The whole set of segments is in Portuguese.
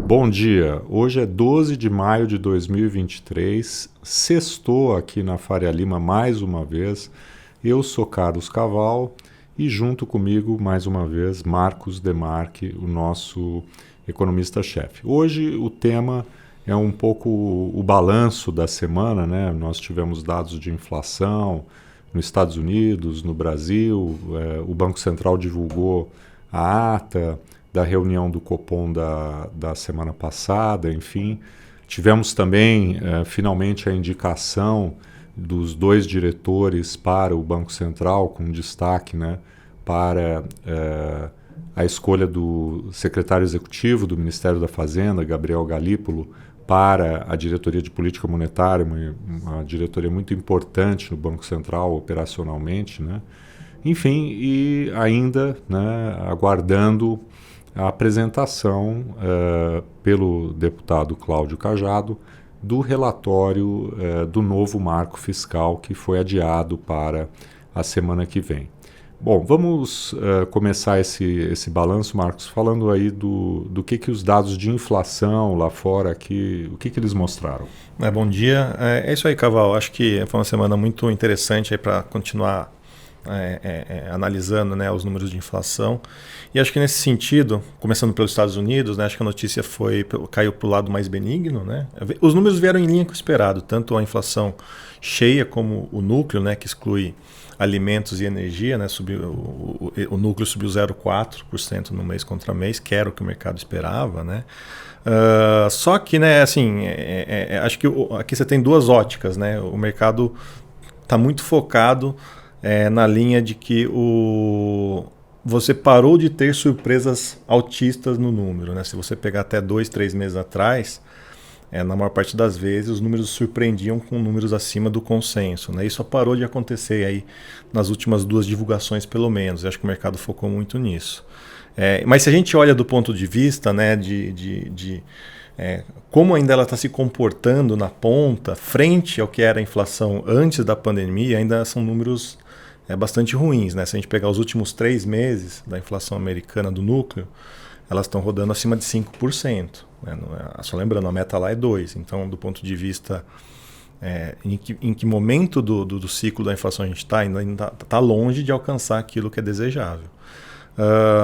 Bom dia. Hoje é 12 de maio de 2023. Sextou aqui na Faria Lima mais uma vez. Eu sou Carlos Caval e junto comigo, mais uma vez, Marcos Demarque, o nosso economista-chefe. Hoje o tema é um pouco o balanço da semana, né? Nós tivemos dados de inflação nos Estados Unidos, no Brasil, o Banco Central divulgou a ata da reunião do Copom da semana passada, enfim. Tivemos também, finalmente, a indicação dos dois diretores para o Banco Central, com destaque, né, para a escolha do secretário executivo do Ministério da Fazenda, Gabriel Galípolo, para a diretoria de política monetária, uma diretoria muito importante no Banco Central operacionalmente, né? Enfim, e ainda, né, aguardando a apresentação pelo deputado Cláudio Cajado do relatório do novo marco fiscal que foi adiado para a semana que vem. Bom, vamos começar esse balanço, Marcos, falando aí do que os dados de inflação lá fora, aqui, o que eles mostraram. Bom dia. É isso aí, Caval. Acho que foi uma semana muito interessante para continuar analisando, né, os números de inflação. E acho que nesse sentido, começando pelos Estados Unidos, né, acho que a notícia caiu para o lado mais benigno, né? Os números vieram em linha com o esperado, tanto a inflação cheia como o núcleo, né, que exclui alimentos e energia, né, o núcleo subiu 0,4% no mês contra mês, que era o que o mercado esperava, né? Só que, né, assim, acho que aqui você tem duas óticas, né? O mercado está muito focado na linha de que você parou de ter surpresas altistas no número, né? Se você pegar até 2-3 meses atrás, na maior parte das vezes os números surpreendiam com números acima do consenso, né? Isso só parou de acontecer aí nas últimas duas divulgações, pelo menos. Eu acho que o mercado focou muito nisso. Mas se a gente olha do ponto de vista, né, como ainda ela está se comportando na ponta, frente ao que era a inflação antes da pandemia, ainda são números bastante ruins, né? Se a gente pegar os últimos 3 meses da inflação americana do núcleo, elas estão rodando acima de 5%. Né? Só lembrando, a meta lá é 2%. Então, do ponto de vista em que momento do ciclo da inflação a gente está, ainda está longe de alcançar aquilo que é desejável.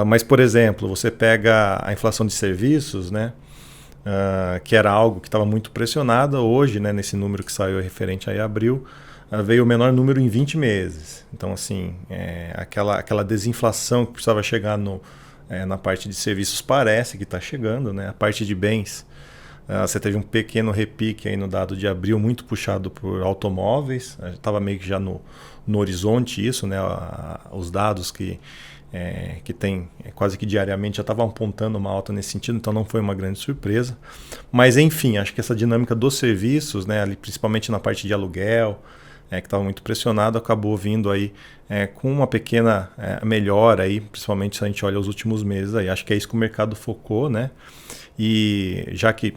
Mas, por exemplo, você pega a inflação de serviços, né? Que era algo que estava muito pressionada hoje, né, nesse número que saiu referente a abril, veio o menor número em 20 meses. Então, assim, aquela desinflação que precisava chegar na parte de serviços parece que está chegando, né? A parte de bens, você teve um pequeno repique aí no dado de abril, muito puxado por automóveis. Estava meio que já no horizonte isso, né? Os dados que tem quase que diariamente já estavam apontando uma alta nesse sentido, então não foi uma grande surpresa. Mas, enfim, acho que essa dinâmica dos serviços, né, ali, principalmente na parte de aluguel, que estava muito pressionado, acabou vindo aí com uma pequena melhora, aí, principalmente se a gente olha os últimos meses. Aí. Acho que é isso que o mercado focou, né? E já que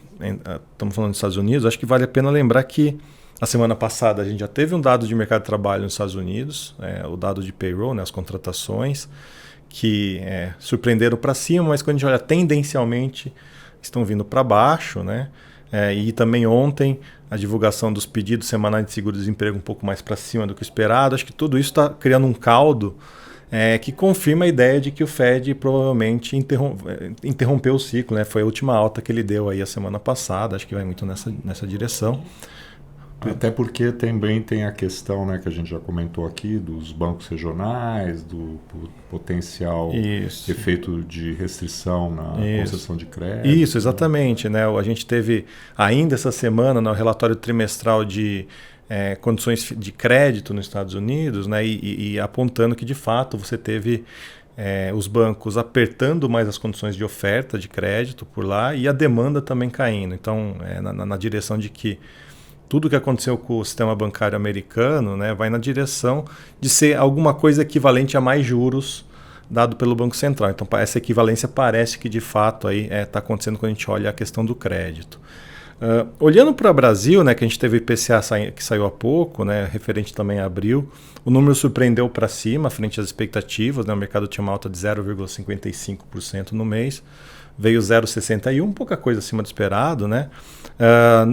estamos falando dos Estados Unidos, acho que vale a pena lembrar que a semana passada a gente já teve um dado de mercado de trabalho nos Estados Unidos, o dado de payroll, né, as contratações, que surpreenderam para cima, mas quando a gente olha tendencialmente estão vindo para baixo, né? E também ontem a divulgação dos pedidos semanais de seguro-desemprego um pouco mais para cima do que o esperado. Acho que tudo isso está criando um caldo que confirma a ideia de que o Fed provavelmente interrompeu o ciclo, né? Foi a última alta que ele deu aí a semana passada, acho que vai muito nessa direção. Até porque também tem a questão, né, que a gente já comentou aqui, dos bancos regionais, do potencial efeito de restrição na concessão de crédito. Isso, exatamente. Né? A gente teve ainda essa semana no relatório trimestral de condições de crédito nos Estados Unidos, né, e apontando que de fato você teve os bancos apertando mais as condições de oferta de crédito por lá e a demanda também caindo. Então, na direção de que tudo que aconteceu com o sistema bancário americano, né, vai na direção de ser alguma coisa equivalente a mais juros dado pelo Banco Central. Então, essa equivalência parece que, de fato, está acontecendo quando a gente olha a questão do crédito. Olhando para o Brasil, né, que a gente teve o IPCA que saiu há pouco, né, referente também a abril, o número surpreendeu para cima, frente às expectativas, né, o mercado tinha uma alta de 0,55% no mês, veio 0,61%, pouca coisa acima do esperado, né?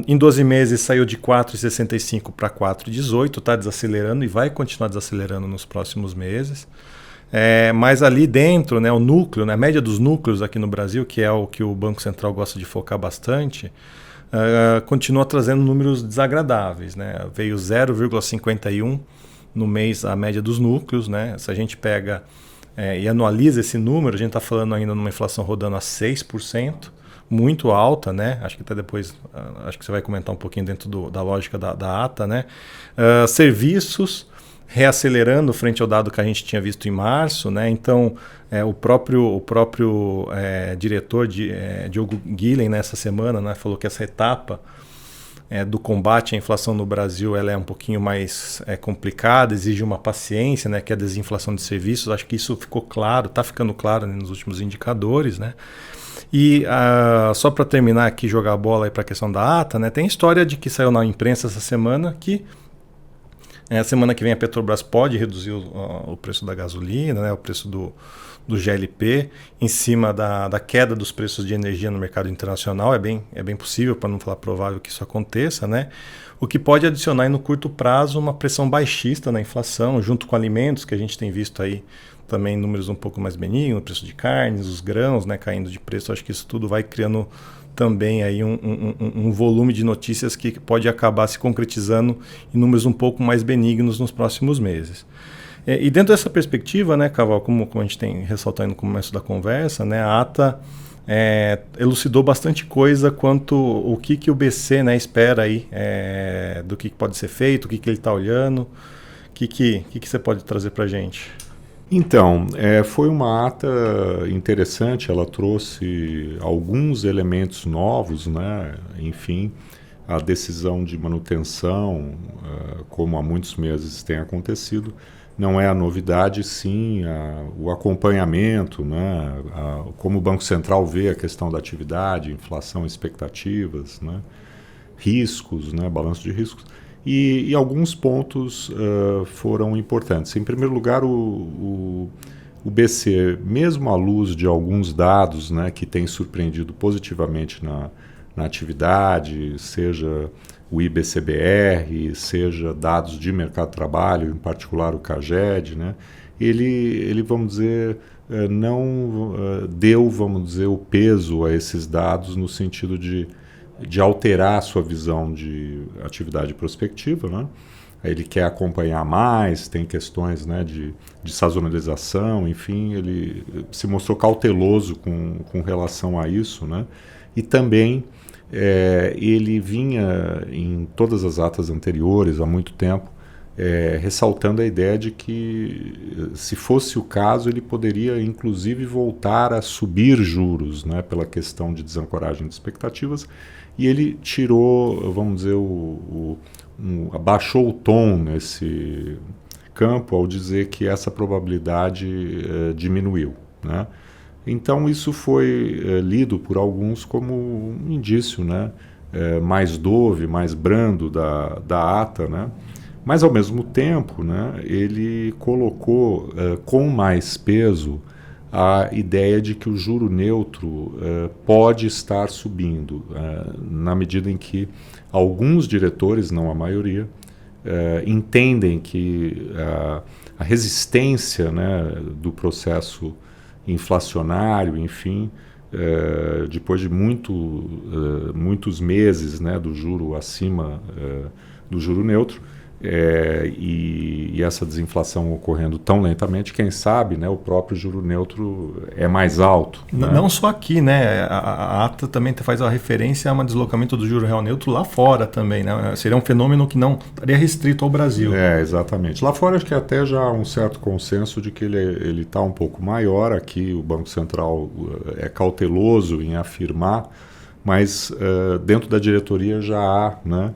Em 12 meses saiu de 4,65 para 4,18, está desacelerando e vai continuar desacelerando nos próximos meses. Mas ali dentro, né, o núcleo, né, a média dos núcleos aqui no Brasil, que é o que o Banco Central gosta de focar bastante, continua trazendo números desagradáveis, né? Veio 0,51 no mês a média dos núcleos, né? Se a gente pega e analisa esse número, a gente está falando ainda numa inflação rodando a 6%, muito alta, né? Acho que até depois, acho que você vai comentar um pouquinho dentro da lógica da ata, né? Serviços reacelerando frente ao dado que a gente tinha visto em março, né? Então, o próprio diretor Diogo Guilhem nessa semana, né, falou que essa etapa do combate à inflação no Brasil ela é um pouquinho mais complicada, exige uma paciência, né, que é a desinflação de serviços. Acho que isso ficou claro, está ficando claro, né, nos últimos indicadores, né? E só para terminar aqui, jogar a bola para a questão da ata, né, tem história de que saiu na imprensa essa semana que a semana que vem a Petrobras pode reduzir o preço da gasolina, né, o preço do GLP, em cima da queda dos preços de energia no mercado internacional. É bem possível, para não falar provável, que isso aconteça, né? O que pode adicionar no curto prazo uma pressão baixista na inflação, junto com alimentos, que a gente tem visto aí também números um pouco mais benignos, o preço de carnes, os grãos, né, caindo de preço. Acho que isso tudo vai criando também aí um volume de notícias que pode acabar se concretizando em números um pouco mais benignos nos próximos meses. E dentro dessa perspectiva, né, Caval, como a gente tem ressaltado no começo da conversa, né, a ata elucidou bastante coisa quanto o que o BC, né, espera aí, do que pode ser feito, o que ele está olhando, o que você pode trazer para a gente? Então, foi uma ata interessante, ela trouxe alguns elementos novos, né? Enfim, a decisão de manutenção, como há muitos meses tem acontecido, não é a novidade, sim o acompanhamento, né? Como o Banco Central vê a questão da atividade, inflação, expectativas, né? Riscos, né? Balanço de riscos. E alguns pontos foram importantes. Em primeiro lugar, o BC, mesmo à luz de alguns dados, né, que têm surpreendido positivamente na atividade, seja o IBCBR, seja dados de mercado de trabalho, em particular o CAGED, né, ele, vamos dizer, não deu, vamos dizer, o peso a esses dados no sentido de alterar a sua visão de atividade prospectiva, né? Ele quer acompanhar mais, tem questões, né, de sazonalização, enfim, ele se mostrou cauteloso com relação a isso, né? E também ele vinha em todas as atas anteriores, há muito tempo, ressaltando a ideia de que, se fosse o caso, ele poderia inclusive voltar a subir juros, né, pela questão de desancoragem de expectativas. E ele tirou, vamos dizer, abaixou o tom nesse campo ao dizer que essa probabilidade diminuiu, né? Então isso foi lido por alguns como um indício, né, mais dove, mais brando da ata, né? Mas ao mesmo tempo, né, ele colocou com mais peso a ideia de que o juro neutro pode estar subindo, na medida em que alguns diretores, não a maioria, entendem que a resistência, né, do processo inflacionário, enfim, depois de muitos meses, né, do juro acima do juro neutro, e essa desinflação ocorrendo tão lentamente, quem sabe, né, o próprio juro neutro é mais alto. Né? Não só aqui, né? A ata também faz a referência a um deslocamento do juro real neutro lá fora também, né? Seria um fenômeno que não estaria restrito ao Brasil. Exatamente. Lá fora acho que até já há um certo consenso de que ele está um pouco maior. Aqui o Banco Central é cauteloso em afirmar, mas dentro da diretoria já há, né,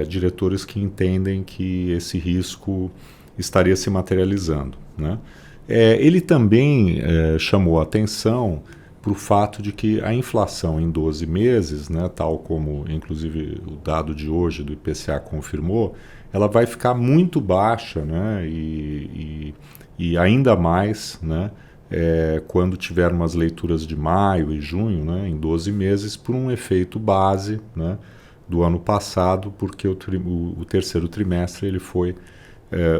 diretores que entendem que esse risco estaria se materializando, né? Ele também chamou a atenção para o fato de que a inflação em 12 meses, né, tal como inclusive o dado de hoje do IPCA confirmou, ela vai ficar muito baixa, né, e ainda mais, né, quando tiver umas leituras de maio e junho, né, em 12 meses, por um efeito base, né, do ano passado, porque o terceiro trimestre ele foi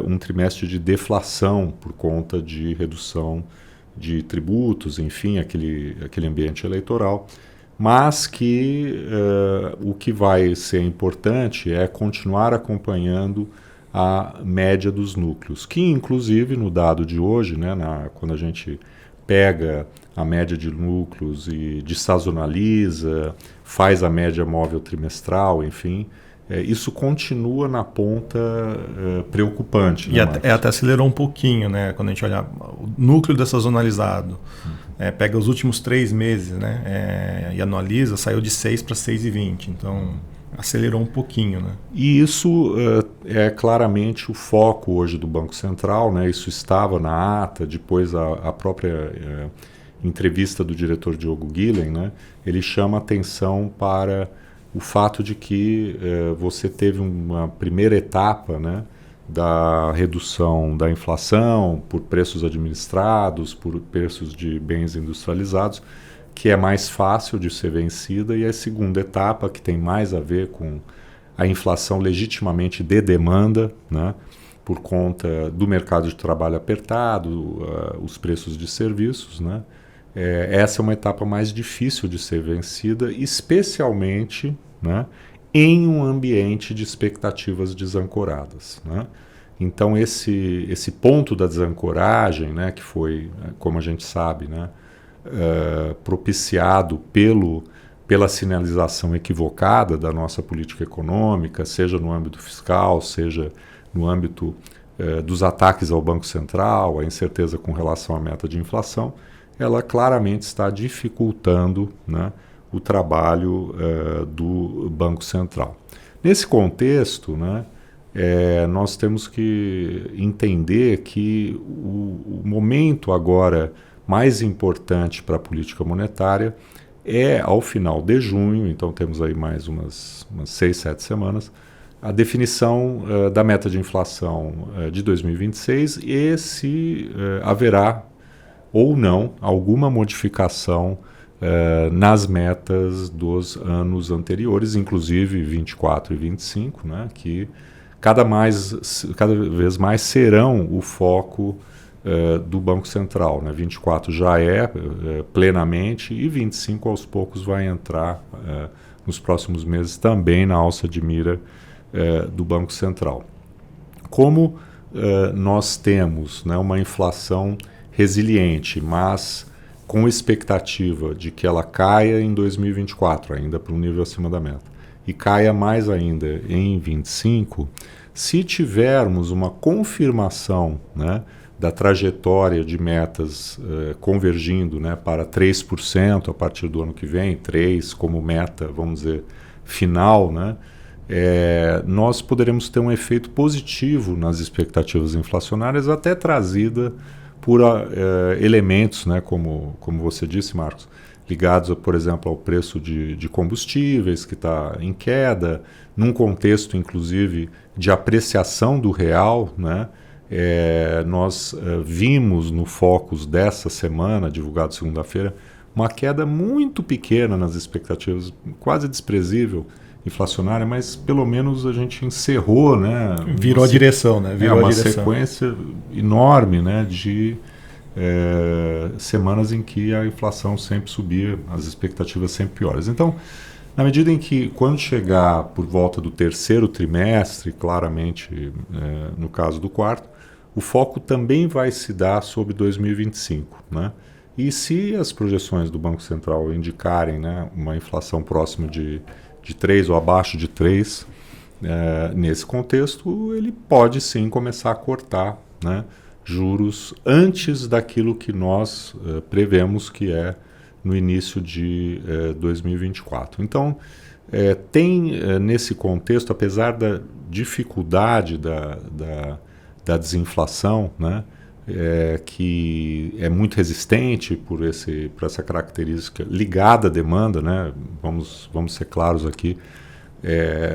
um trimestre de deflação por conta de redução de tributos, enfim, aquele ambiente eleitoral, mas que o que vai ser importante é continuar acompanhando a média dos núcleos, que inclusive no dado de hoje, né, quando a gente pega a média de núcleos e dessazonaliza, faz a média móvel trimestral, enfim, isso continua na ponta preocupante. E até acelerou um pouquinho, né? Quando a gente olha o núcleo dessazonalizado, pega os últimos 3 meses, né? E analisa, saiu de 6 para 6,20. Então, acelerou um pouquinho, né? E isso é claramente o foco hoje do Banco Central, né? Isso estava na ata, depois a própria entrevista do diretor Diogo Guilhem, né? Ele chama atenção para o fato de que você teve uma primeira etapa, né, da redução da inflação por preços administrados, por preços de bens industrializados, que é mais fácil de ser vencida, e a segunda etapa, que tem mais a ver com a inflação legitimamente de demanda, né, por conta do mercado de trabalho apertado, os preços de serviços, né, essa é uma etapa mais difícil de ser vencida, especialmente, né, em um ambiente de expectativas desancoradas, né? Então esse ponto da desancoragem, né, que foi, como a gente sabe, né, propiciado pela sinalização equivocada da nossa política econômica, seja no âmbito fiscal, seja no âmbito dos ataques ao Banco Central, a incerteza com relação à meta de inflação, ela claramente está dificultando, né, o trabalho do Banco Central. Nesse contexto, né, nós temos que entender que o momento agora mais importante para a política monetária é ao final de junho, então temos aí mais umas 6, 7 semanas, a definição da meta de inflação de 2026 e se haverá ou não alguma modificação nas metas dos anos anteriores, inclusive 24 e 25, né, que cada vez mais serão o foco do Banco Central, né? 24 já plenamente e 25 aos poucos vai entrar nos próximos meses também na alça de mira do Banco Central. Como nós temos, né, uma inflação resiliente, mas com expectativa de que ela caia em 2024, ainda para um nível acima da meta, e caia mais ainda em 25, se tivermos uma confirmação, né, da trajetória de metas convergindo, né, para 3% a partir do ano que vem, 3% como meta, vamos dizer, final, né, nós poderemos ter um efeito positivo nas expectativas inflacionárias, até trazida por elementos, né, como você disse, Marcos, ligados, por exemplo, ao preço de combustíveis, que está em queda, num contexto, inclusive, de apreciação do real, né? Nós vimos no Focus dessa semana, divulgado segunda-feira, uma queda muito pequena nas expectativas, quase desprezível, inflacionária, mas pelo menos a gente encerrou, né? Virou a direção, né? Virou uma a direção. Sequência enorme, né, de semanas em que a inflação sempre subia, as expectativas sempre piores. Então, na medida em que, quando chegar por volta do terceiro trimestre, claramente no caso do quarto, o foco também vai se dar sobre 2025, né? E se as projeções do Banco Central indicarem, né, uma inflação próxima de 3 ou abaixo de 3, nesse contexto, ele pode sim começar a cortar, né, juros antes daquilo que nós prevemos que é no início de 2024. Então, tem nesse contexto, apesar da dificuldade da desinflação, né, que é muito resistente por essa característica ligada à demanda, né? Vamos ser claros aqui,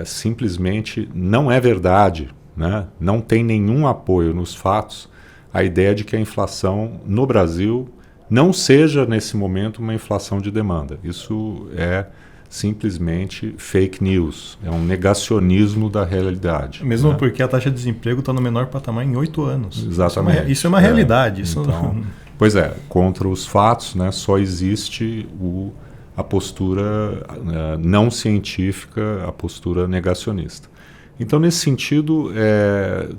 simplesmente não é verdade, né? Não tem nenhum apoio nos fatos a ideia de que a inflação no Brasil não seja, nesse momento, uma inflação de demanda. Isso é simplesmente fake news, é um negacionismo da realidade. Mesmo né? porque a taxa de desemprego está no menor patamar em 8 anos. Exatamente. Isso é uma realidade. Isso então, pois é, contra os fatos, né, só existe a postura não científica, a postura negacionista. Então, nesse sentido,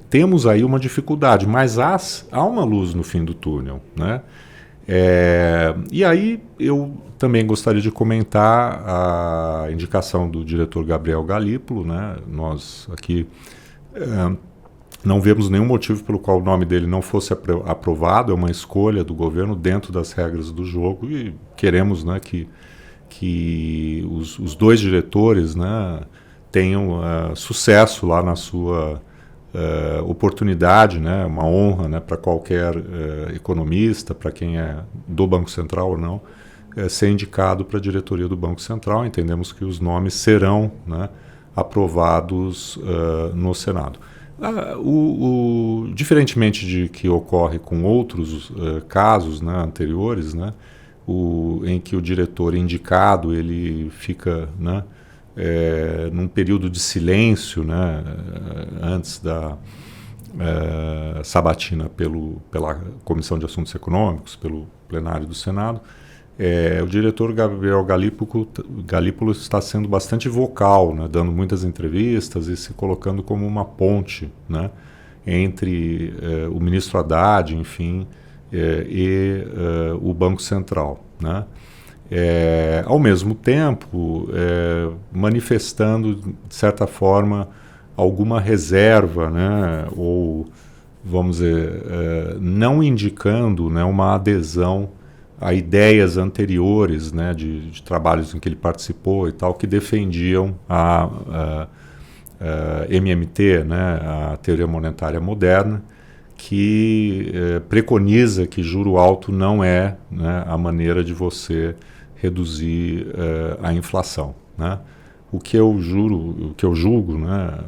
temos aí uma dificuldade, mas há uma luz no fim do túnel, né? E aí eu também gostaria de comentar a indicação do diretor Gabriel Galípolo, né? Nós aqui não vemos nenhum motivo pelo qual o nome dele não fosse aprovado, é uma escolha do governo dentro das regras do jogo e queremos, né, que os dois diretores, né, tenham sucesso lá na sua oportunidade, né, uma honra, né, para qualquer economista, para quem é do Banco Central ou não, ser indicado para a diretoria do Banco Central. Entendemos que os nomes serão, né, aprovados no Senado. Diferentemente de que ocorre com outros casos, né, anteriores, né, em que o diretor indicado ele fica, né, num período de silêncio, né, antes da sabatina pela Comissão de Assuntos Econômicos, pelo plenário do Senado, o diretor Gabriel Galípolo está sendo bastante vocal, né, dando muitas entrevistas e se colocando como uma ponte, né, entre o ministro Haddad, enfim, e o Banco Central, né? Ao mesmo tempo, manifestando, de certa forma, alguma reserva, né, ou, vamos dizer, não indicando, né, uma adesão a ideias anteriores, né, de trabalhos em que ele participou e tal, que defendiam a MMT, né, a Teoria Monetária Moderna, que preconiza que juro alto não é, né, a maneira de você reduzir a inflação, né? O que eu julgo, né,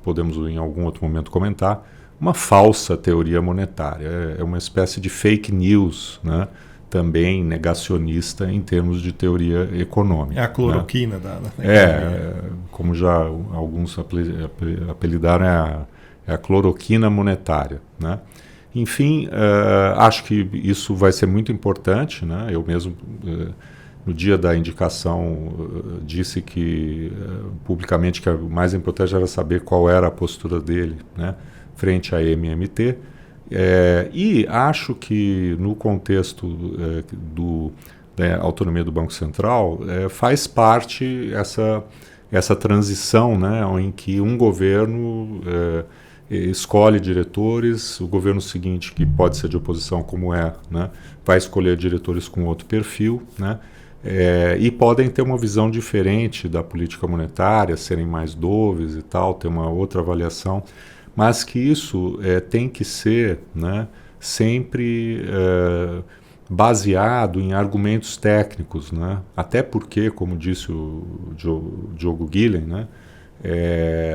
podemos em algum outro momento comentar, uma falsa teoria monetária, é uma espécie de fake news, né, também negacionista em termos de teoria econômica. É a cloroquina, né? da economia. Como já alguns apelidaram, é a cloroquina monetária, né? Enfim, acho que isso vai ser muito importante, né? Eu mesmo, no dia da indicação, disse que publicamente que o mais importante era saber qual era a postura dele, né, frente à MMT. E acho que no contexto da autonomia do Banco Central faz parte essa transição, né, em que um governo escolhe diretores, o governo seguinte, que pode ser de oposição como né, vai escolher diretores com outro perfil, né, e podem ter uma visão diferente da política monetária, serem mais doves e tal, ter uma outra avaliação, mas que isso tem que ser, né, sempre baseado em argumentos técnicos, né, até porque, como disse o Diogo Guilhem, né,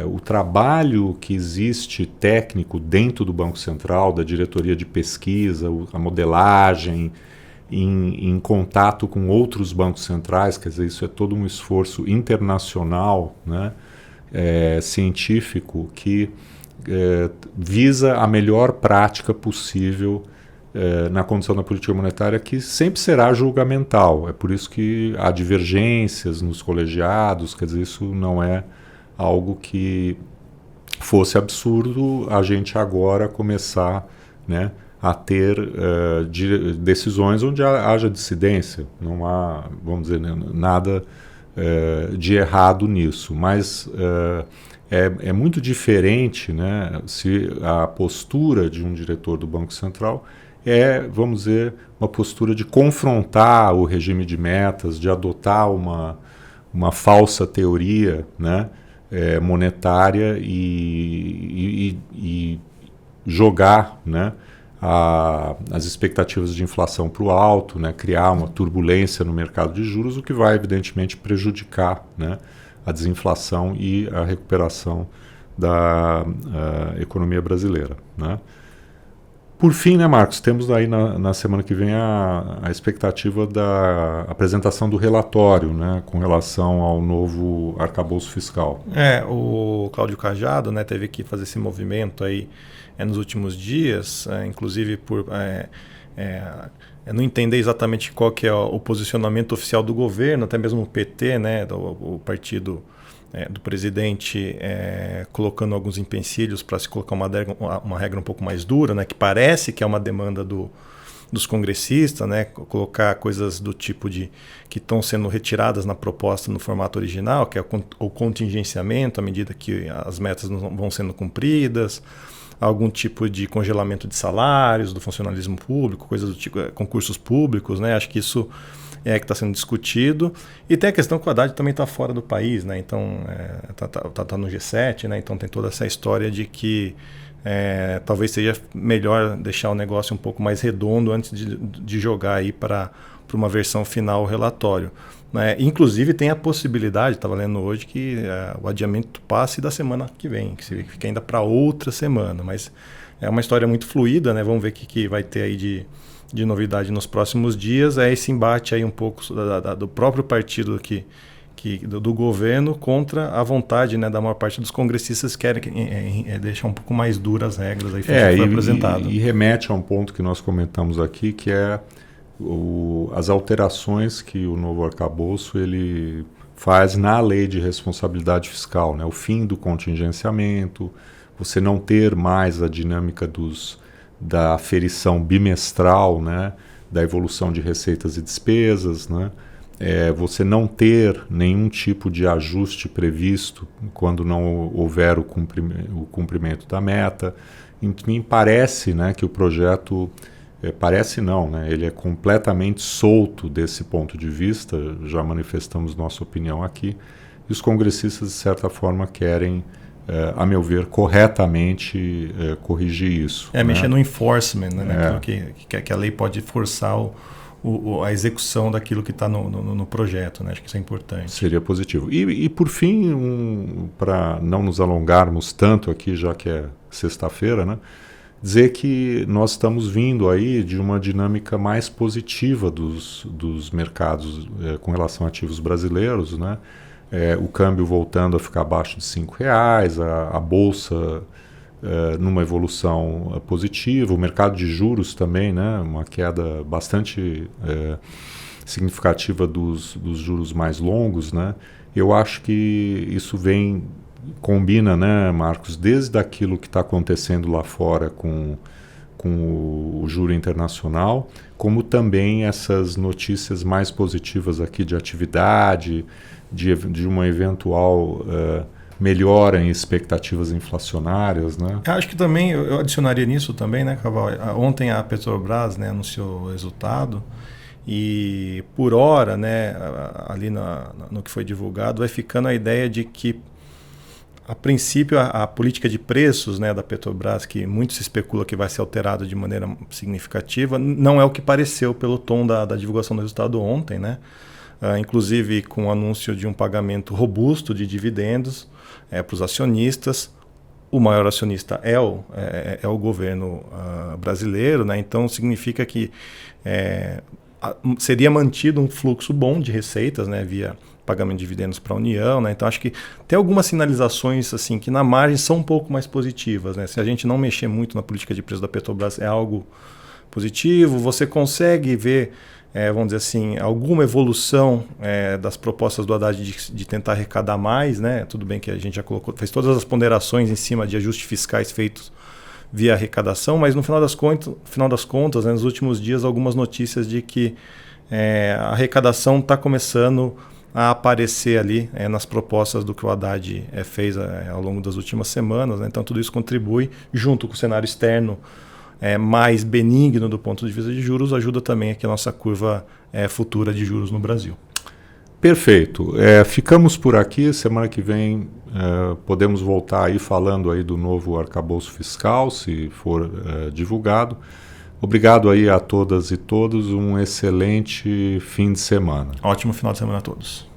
o trabalho que existe técnico dentro do Banco Central, da diretoria de pesquisa, a modelagem, em contato com outros bancos centrais, quer dizer, isso é todo um esforço internacional, né, científico, que visa a melhor prática possível na condução da política monetária, que sempre será julgamental. É por isso que há divergências nos colegiados, quer dizer, isso não é algo que fosse absurdo a gente agora começar, né, a ter decisões onde haja dissidência. Não há, vamos dizer, nada de errado nisso, mas é muito diferente, né, se a postura de um diretor do Banco Central vamos dizer, uma postura de confrontar o regime de metas, de adotar uma falsa teoria, né, monetária e jogar, né, as expectativas de inflação para o alto, né, criar uma turbulência no mercado de juros, o que vai, evidentemente, prejudicar, né, a desinflação e a recuperação da economia brasileira, né. Por fim, né, Marcos, temos aí na semana que vem a expectativa da apresentação do relatório, né, com relação ao novo arcabouço fiscal. O Cláudio Cajado, né, teve que fazer esse movimento aí nos últimos dias, inclusive por não entender exatamente qual que é o posicionamento oficial do governo, até mesmo o PT, né, o partido do presidente, colocando alguns empecilhos para se colocar uma regra um pouco mais dura, né, que parece que é uma demanda dos congressistas, né, colocar coisas do tipo que estão sendo retiradas na proposta no formato original, que é o contingenciamento à medida que as metas não vão sendo cumpridas, algum tipo de congelamento de salários do funcionalismo público, coisas do tipo, concursos públicos, né? Acho que isso que está sendo discutido. E tem a questão que o Haddad também está fora do país, né? Então tá no G7, né? Então tem toda essa história de que talvez seja melhor deixar o negócio um pouco mais redondo antes de jogar aí para uma versão final o relatório. Inclusive tem a possibilidade, estava lendo hoje, que o adiamento passe da semana que vem, que fica ainda para outra semana, mas é uma história muito fluida, né? Vamos ver o que vai ter aí de novidade nos próximos dias. É esse embate aí um pouco do próprio partido do governo contra a vontade, né, da maior parte dos congressistas que querem deixar um pouco mais duras as regras aí que foi apresentado. E remete a um ponto que nós comentamos aqui, que é as alterações que o novo arcabouço ele faz na lei de responsabilidade fiscal, né? O fim do contingenciamento, você não ter mais a dinâmica da aferição bimestral, né? Da evolução de receitas e despesas, né? Você não ter nenhum tipo de ajuste previsto quando não houver o cumprimento da meta. Me parece, né, que o projeto... parece não, né? Ele é completamente solto desse ponto de vista, já manifestamos nossa opinião aqui, e os congressistas, de certa forma, querem, a meu ver, corretamente corrigir isso. Mexer no enforcement, né? Que a lei pode forçar a execução daquilo que está no projeto, né? Acho que isso é importante. Seria positivo. E por fim, para não nos alongarmos tanto aqui, já que é sexta-feira, né? Dizer que nós estamos vindo aí de uma dinâmica mais positiva dos mercados com relação a ativos brasileiros, né? O câmbio voltando a ficar abaixo de R$5, a bolsa numa evolução positiva, o mercado de juros também, né? Uma queda bastante significativa dos juros mais longos, né? Eu acho que isso combina, né, Marcos, desde aquilo que está acontecendo lá fora com o juro internacional, como também essas notícias mais positivas aqui de atividade, de uma eventual melhora em expectativas inflacionárias, né? Acho que também, eu adicionaria nisso também, né, Caval? Ontem a Petrobras, né, anunciou o resultado e, por hora, né, ali no que foi divulgado, vai ficando a ideia de que a princípio, a política de preços, né, da Petrobras, que muito se especula que vai ser alterada de maneira significativa, não é o que pareceu pelo tom da divulgação do resultado ontem, né? Inclusive com o anúncio de um pagamento robusto de dividendos para os acionistas. O maior acionista é o governo brasileiro, né? Então significa que seria mantido um fluxo bom de receitas, né, via pagamento de dividendos para a União, né? Então acho que tem algumas sinalizações assim que na margem são um pouco mais positivas, né? Se a gente não mexer muito na política de preço da Petrobras é algo positivo. Você consegue ver, vamos dizer assim, alguma evolução das propostas do Haddad de tentar arrecadar mais, né? Tudo bem que a gente já fez todas as ponderações em cima de ajustes fiscais feitos via arrecadação, mas no final das contas, né, nos últimos dias, algumas notícias de que a arrecadação está começando a aparecer ali nas propostas do que o Haddad fez ao longo das últimas semanas, né? Então tudo isso contribui, junto com o cenário externo mais benigno do ponto de vista de juros, ajuda também aqui a nossa curva futura de juros no Brasil. Perfeito. Ficamos por aqui. Semana que vem podemos voltar aí falando aí do novo arcabouço fiscal, se for divulgado. Obrigado aí a todas e todos, um excelente fim de semana. Ótimo final de semana a todos.